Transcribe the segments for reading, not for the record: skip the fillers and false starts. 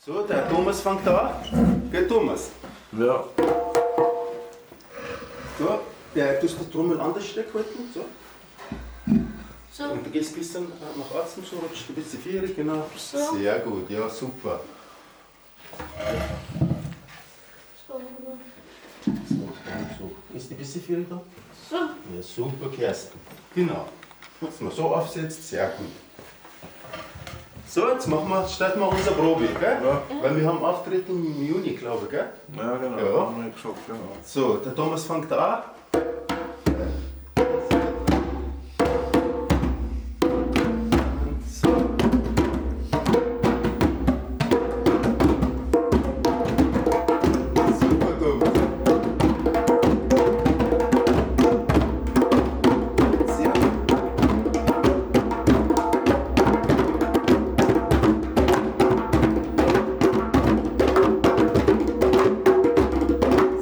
So, der Thomas fängt an. Gell, Thomas? Ja. So, der tust die Trommel anders halten. So. So. Und du gehst ein bisschen nach außen, so rutschst du ein bisschen vierig, genau. So. Sehr gut, ja, super. So. So. Ist die ein bisschen vierig da? So. Ja, super, Kerstin. Genau. Dass man so aufsetzt, sehr gut. So, jetzt starten wir unsere Probe, gell? Ja. Weil wir haben Auftritt im Juni, glaube ich, gell? Ja, genau. Ja. Haben wir gesagt, genau. So, der Thomas fängt an. So. Super, Thomas. Sehr gut.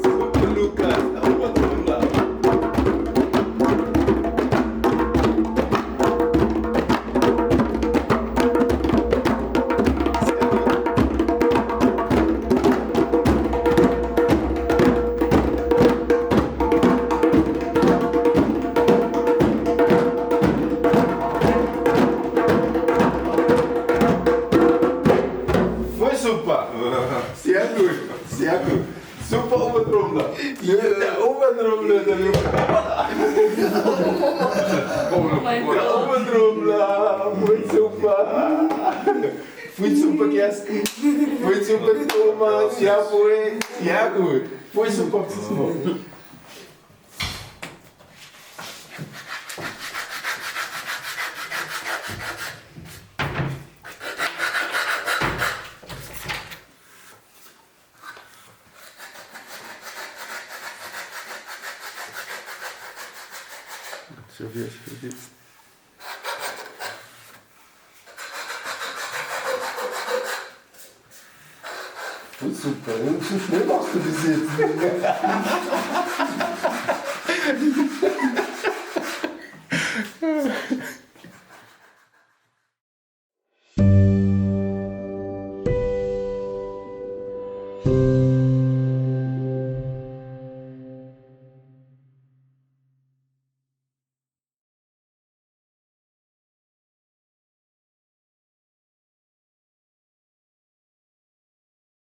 Super, Lukas. Aber drunter. Sehr gut. Voll super. Sehr gut. Sehr gut. Super Obertrommler. Der Obertrommler, der Oh mein Der Gott. Obertrommler. Voll super. Voll super, Kerstin. Voll super, Thomas. Jawohl. Sehr gut. Voll super habt ihr das gemacht. So wie es jetzt. Voll super, ja. So schnell machst du das jetzt.